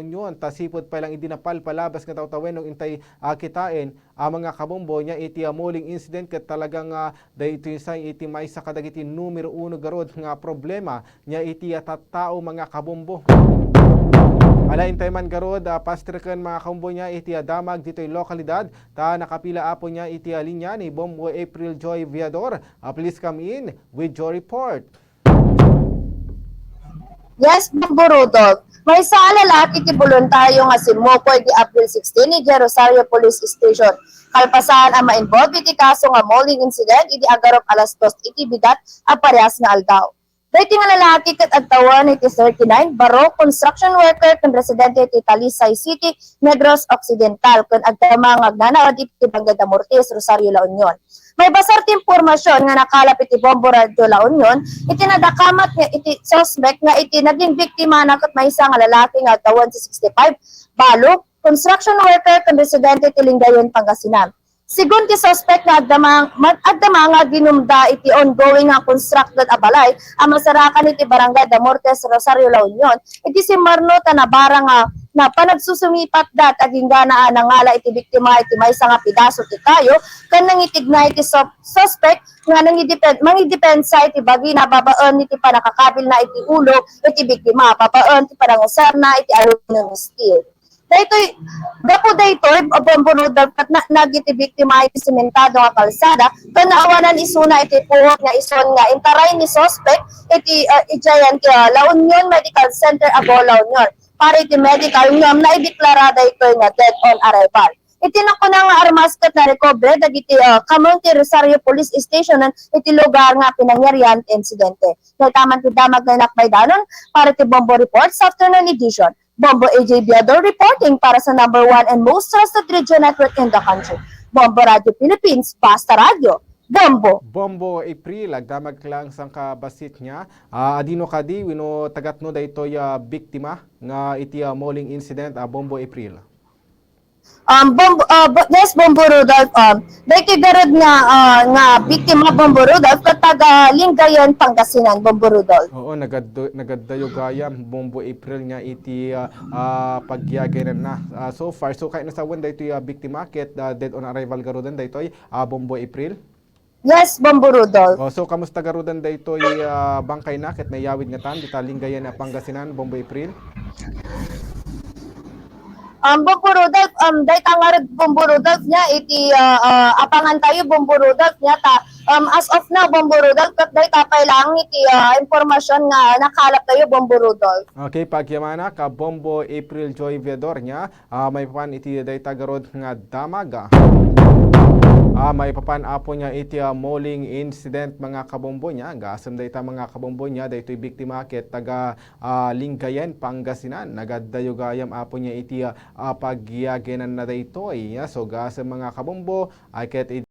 Union. Tasipod pa lang idinapal palabas nga tawtawen ng intay kitain ang mga kabombo niya iti muling incident ket talagang dayto say iti may sa kadagiti numero 1 garod nga problema niya iti tattao mga kabombo. Alain tayo man garod, pastrikan mga kabombo niya iti damag dito'y lokalidad ta nakapila apo niya iti linya ni Bombo April Joy Viador. Please come in with your report. Yes, Bombo Rudolph. May sa alalat iti voluntaryo nga si Mokoy di April 16 iti Rosario Police Station. Kalpasan ang ma-involve iti kaso nga mauling incident iti agarop alas 2 iti bigat a parehas nga aldaw. Dahiti nga lalaki kat agtawan iti 39, baro, construction worker, kan residente iti Talisay City, Negros Occidental, kan agtama nga agnanaad iti Banggada Mortis, Rosario, La Union. May basar ti impormasyon nga nakalap iti Bombo Radio La Union, iti nadakamat nga iti suspect nga iti naging biktima na kat may isang lalaki nga agtawan si 65, balo, construction worker, kan residente iti Lingayen, Pangasinan. Sigun ti suspect nga agdama nga ginumda iti ongoing nga constructed a balay ang masarakan iti Barangay Damortes, Rosario, La Union. Iti si Marno tanabara nga na panagsusumipat dat aging ganaan ngala iti biktima iti maysa nga pidaso ti kayo ken nangitigna iti suspect nga mangidepensa iti bagi na babaen iti panakakabil na iti ulo iti biktima babaen ti panangusar na iti aluminum steel. Daytoy gapo daytoy Bombo Rudolph kat nagiti biktima iti sementado nga kalsada ken naawanan isuna iti puhot nga ison nga intaray ni suspect iti Giant La Union Medical Center abo La Union para iti medical ngam na ideklara daytoy nga dead on arrival. Itinako na nga armas ket na recover dagiti Camonte Rosario Police Station iti lugar nga pinangyarihan insidente. Nagtaman ti damag nga nakbaydanon para iti Bombo Report sa afternoon edition. Bombo AJ Viador reporting para sa number 1 and most trusted radio network in the country. Bombo Radio Philippines, Basta Radio. Bombo April, agdamag lang sang kabasit niya. Adino kadi, wino tagatno daytoy biktima nga iti mauling incident, Bombo April. Yes, Bombo Rudolph, dahil garod nga biktima Bombo Rudolph kataga Lingayen, Pangasinan, Bombo Rudolph. Oo, nagaddayo gayam Bombo April nga iti pagyagay na. So far, so kahit nasawan daytoy biktima ket dead on arrival garudan daytoy Bombo April. Yes, Bombo Rudolph. So kamusta garudan daytoy bangkay na ket mayawid nga tan dita Lingayen Pangasinan Bombo April. Bombo Rudolph, dahil tangarad Bombo Rudolph niya, iti apangan tayo Bombo Rudolph niya, as of now Bombo Rudolph, dahil tapay lang iti informasyon nga nakalap tayo Bombo Rudolph. Okay, pagyamana ka Bombo April Joy Viador niya, may papan iti dahil tagarod nga damag. May papan apo niya iti mauling incident mga kabombo niya. Gasam dayta mga kabombo niya daytoy biktima ket taga Lingayen, Pangasinan. Nagaddayo gayam apo niya iti pagyagenan na daytoy. So gasam mga kabombo ay ket